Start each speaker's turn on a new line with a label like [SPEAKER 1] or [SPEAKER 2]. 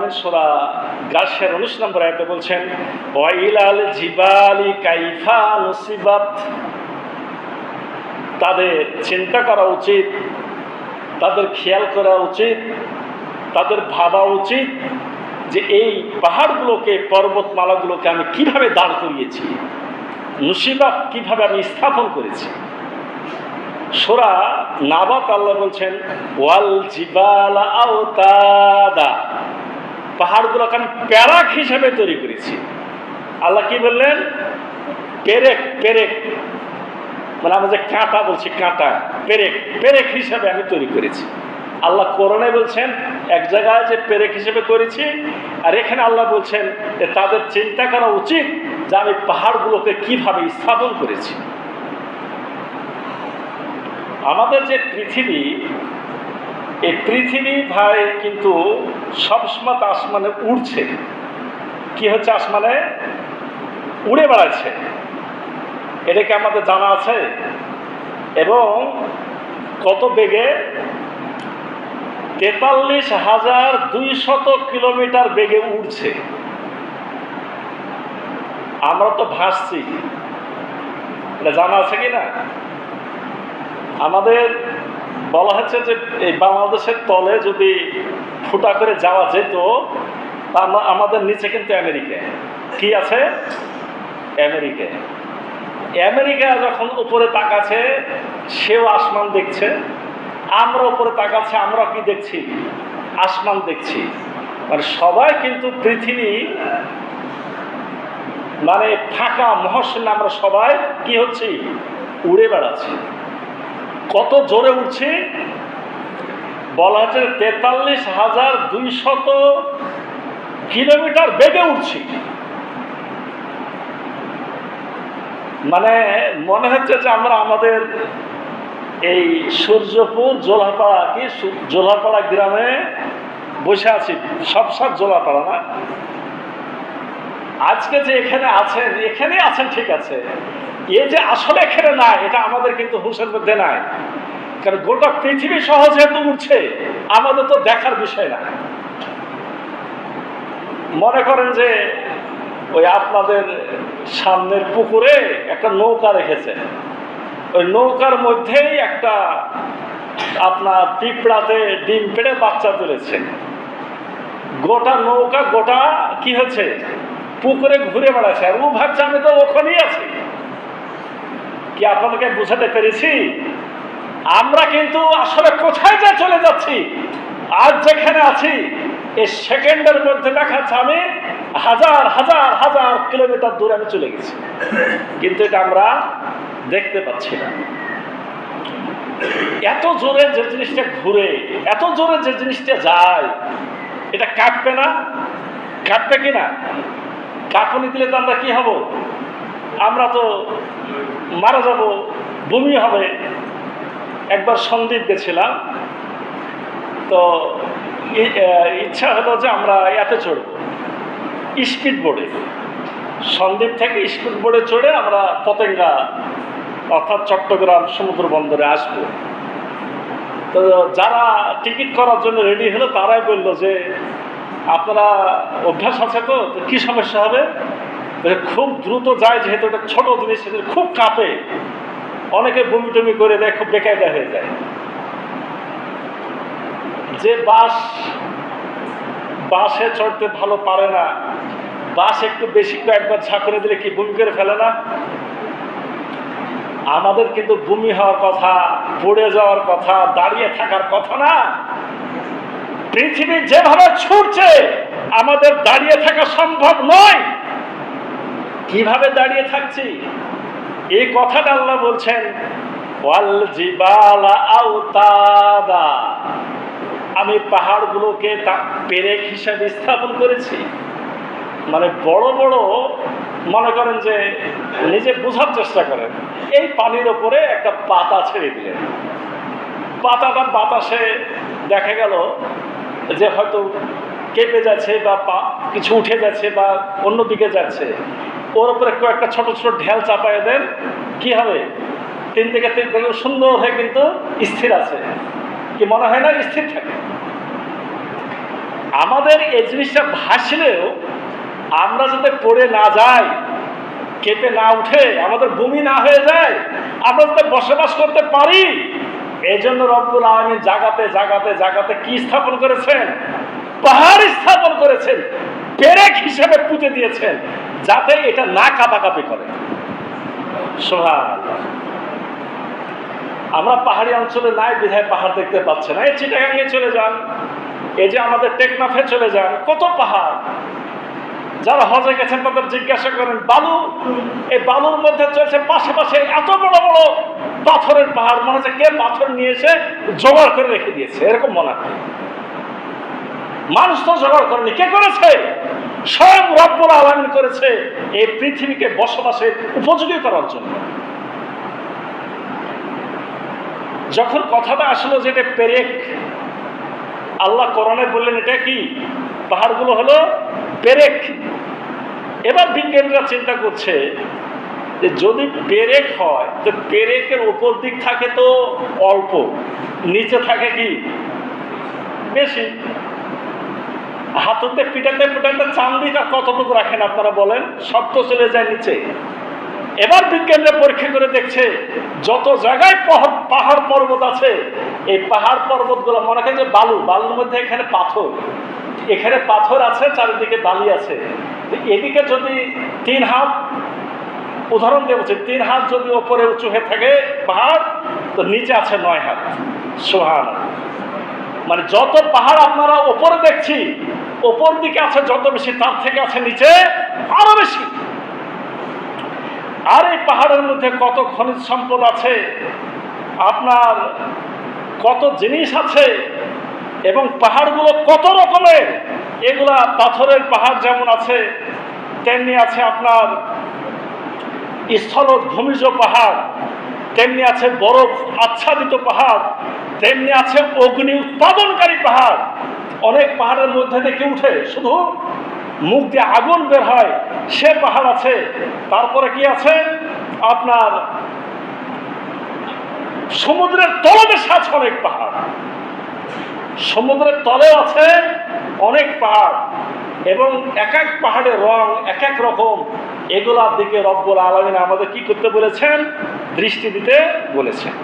[SPEAKER 1] আলামিন সূরা গাশিয়ার 19 নম্বর আয়াতে বলছেন, ওয়াইলাল জিবালি কাইফা নুসিবাত। তাদের চিন্তা করা উচিত, তাদের খেয়াল করা উচিত, তাদের ভাবা উচিত যে এই পাহাড়গুলোকে, পর্বতমালাগুলোকে আমি কিভাবে দাঁড় করিয়েছি, নুসিবাত কিভাবে আমি স্থাপন করেছি। সূরা নাবাত আল্লাহ বলছেন, ওয়াল জিবালা আওতাদা, পাহাড়গুলোকে আমি প্যারাক হিসেবে তৈরি করেছি। আল্লাহ কি বললেন? পেরেক, পেরেক, মানে আমরা যে কাঁটা বলছি, কাঁটা, পেরেক, পেরেক হিসেবে আমি তৈরি করেছি। আল্লাহ কোরআনে বলছেন এক জায়গায় যে পেরেক হিসেবে করেছি, আর এখানে আল্লাহ বলছেন যে তাদের চিন্তা করা উচিত যে আমি পাহাড়গুলোকে কিভাবে স্থাপন করেছি। আমাদের যে পৃথিবী, এই পৃথিবী ভাই কিন্তু সবসময় আসমানে উড়ছে। কি হচ্ছে? আসমানে উড়ে বেড়াচ্ছে, এটা কি আমাদের জানা আছে? এবং কত বেগে? 43,200 কিলোমিটার বেগে উড়ছে। আমরা তো ভাসছি, এটা জানা আছে কি না? আমাদের বলা হচ্ছে যে এই বাংলাদেশের তলে যদি ফুটা করে যাওয়া যেত, তা আমাদের নিচে কিন্তু আমেরিকা। কি আছে? আমেরিকা। আমেরিকা যখন উপরে তাকাচ্ছে, সেও আসমান দেখছে। আমরা উপরে তাকাচ্ছি, আমরা কি দেখছি? আসমান দেখছি। মানে সবাই কিন্তু পৃথিবী মানে ফাঁকা মহাশূন্যে আমরা সবাই কি হচ্ছি? উড়ে বেড়াচ্ছি। কত জোরে উঠছি? বলা হচ্ছে 43,200 কিলোমিটার বেগে উঠছি। মানে মনে হচ্ছে যে আমরা আমাদের এই সূর্যপুর জোলাপাড়া, কি জোলাপাড়া গ্রামে বসে আছি। সব জোলাপাড়া না? আজকে যে এখানে আছেন, এখানে আছেন ঠিক আছে, এ যে আসলে এখানে না, এটা আমাদের কিন্তু হুঁশের মধ্যে নাই। কারণ গোটা পৃথিবী সহজে তো উঠছে, আমাদের তো দেখার বিষয় না। মনে করেন যে ওই আপনাদের সামনের পুকুরে একটা নৌকা রেখেছে, ওই নৌকার মধ্যেই একটা আপনার পিঁপড়াতে ডিম পেড়ে বাচ্চা তুলেছে। গোটা নৌকা গোটা কি হচ্ছে? পুকুরে ঘুরে বেড়াচ্ছে, আর ও ভাবছে আমি তো ওখানেই আছি। কি আপনাদেরকে বুঝাতে পেরেছি? আমরা কিন্তু আসলে কোথায় যা চলে যাচ্ছি। আজ যেখানে আছি, এই সেকেন্ডের মধ্যে দেখাচ্ছে আমি হাজার হাজার হাজার কিলোমিটার দূরে আমি চলে গেছি, কিন্তু এটা আমরা দেখতে পাচ্ছি না। এত জোরে যে জিনিসটা ঘুরে, এত জোরে যে জিনিসটা যায়, এটা কাঁপবে না? কাঁপবে কিনা? কাঁপুনি দিলে তো আমরা কি হব? আমরা তো মারা যাব, বমি হবে। একবার সন্দ্বীপ গেছিলাম, তো ইচ্ছা হলো যে আমরা এতে চড়ব, স্পিড বোর্ডে। সন্দ্বীপ থেকে স্পিড বোর্ডে চড়ে আমরা পতেঙ্গা অর্থাৎ চট্টগ্রাম সমুদ্র বন্দরে আসব। তো যারা টিকিট করার জন্য রেডি হলো তারাই বললো যে আপনারা অভ্যাস আছে তো, কি সমস্যা হবে? খুব দ্রুত যায়, যেহেতু এটা ছোট জিনিস, খুব কাঁপে, অনেকে বমি টমি করে দেয়, খুব বেকায়দা হয়ে যায়। যে বাসে চড়তে ভালো পারে না, বাস একটু বেশি কয়েকবার ঝাঁকুনি দিলে কি বমি করে ফেলে না? আমাদের কিন্তু বমি হওয়ার কথা, পড়ে যাওয়ার কথা, দাঁড়িয়ে থাকার কথা না। পৃথিবী যেভাবে ছুটছে, আমাদের দাঁড়িয়ে থাকা সম্ভব নয়। কিভাবে দাঁড়িয়ে থাকছি? এই কথাটা আল্লাহ বলছেন, ওয়াল জিবালা আওতাদা, আমি পাহাড়গুলোকে পেরেক হিসাবে স্থাপন করেছি। মানে বড় বড়, মনে করেন যে নিজে বোঝার চেষ্টা করেন, এই পানির ওপরে একটা পাতা ছেড়ে দিলেন, পাতাটা বাতাসে দেখা গেল যে হয়তো কেঁপে যাচ্ছে বা কিছু উঠে যাচ্ছে বা অন্যদিকে যাচ্ছে, ওর উপরে কয়েকটা ছোট ছোট ঢেল চাপায় দেন, কি হবে? 3 থেকে 3 থেকে সুন্দর হয়ে কিন্তু স্থির আছে। কি মনে হয় না স্থির থাকে? আমাদের এই জিনিসটা ভাসলেও আমরা যাতে পড়ে না যাই, কেঁপে না উঠে, আমাদের বমি না হয়ে যায়, আমরা যাতে বসবাস করতে পারি, এই জন্য রব্বুল আলামিন জাগাতে জাগাতে জাগাতে কি স্থাপন করেছেন? পাহাড় স্থাপন করেছেন, পেরেক হিসেবে পুঁতে দিয়েছেন, যাতে এটা না কাঁপাকাঁপি করে। সুবহানাল্লাহ। আমরা পাহাড়ি অঞ্চলে নাই বিধায় পাহাড় দেখতে পাচ্ছি না। এই চিটাগাঙ্গে চলে যান, এই যে আমাদের টেকনাফে চলে যান, কত পাহাড়। যারা হজে গেছেন তাদের জিজ্ঞাসা করেন, বালু, এই বালুর মধ্যে চলছে পাশে পাশে এত বড় বড় পাথরের পাহাড়, মনে হচ্ছে কে পাথর নিয়ে এসে জোগাড় করে রেখে দিয়েছে, এরকম মনে হয়। মানুষ তো জোগাড় করেনি, কে করেছে? স্বয়ং রব্বুল আলামিন করেছে, এই পৃথিবীকে বসবাসের উপযোগী করার জন্য। যখন কথাটা আসলো যে এটা পেরেক, আল্লাহ কোরআনে বললেন এটা কি? পাহাড়গুলো হলো পেরেক। এবার বিজ্ঞানীরা চিন্তা করছে যে যদি পেরেক হয় তো পেরেকের উপর দিক থাকে তো অল্প, নিচে থাকে কি বেশি। হাতুতে পিটাতে পিটাতে চান্দিটা কতটুকু রাখেন আপনারা বলেন? সব তো চলে যায় নিচে। এবার বিজ্ঞানীরা পরীক্ষা করে দেখছে যত জায়গায় পাহাড় পর্বত আছে, এই পাহাড় পর্বতগুলো মনে করেন যে বালু, বালুর মধ্যে এখানে পাথর, এখানে পাথর আছে, চারিদিকে বালি আছে। এদিকে যদি 3 হাত, উদাহরণ দিয়ে বলছি, 3 হাত যদি ওপরে উঁচু হয়ে থাকে পাহাড়, তো নিচে আছে 9 হাত। সুবহানাল্লাহ। মানে যত পাহাড় আপনারা ওপরে দেখছি, ওপর দিকে আছে যত বেশি, তার থেকে আছে নিচে আরো বেশি। আর এই পাহাড়ের মধ্যে কত খনিজ সম্পদ আছে, আপনার কত জিনিস আছে, এবং পাহাড়গুলো কত রকমের। এগুলা পাথরের পাহাড় যেমন আছে, তেমনি আছে আপনার স্থল ভূমিজ পাহাড়, তেমনি আছে বরফ আচ্ছাদিত পাহাড়, তেমনি আছে অগ্নি উৎপাদনকারী পাহাড়। অনেক পাহাড়ের মধ্যে থেকে উঠে শুধু মুখ দিয়ে আগুন বের হয়, সে পাহাড় আছে। তারপরে কি আছে? আপনার সমুদ্রের তলদেশে আছে অনেক পাহাড়, সমুদ্রের তলেও আছে অনেক পাহাড়, এবং এক এক পাহাড়ের রং এক এক রকম। এগুলার দিকে রব্বুল আলামিন আমাদের কি করতে বলেছেন? দৃষ্টি দিতে বলেছেন।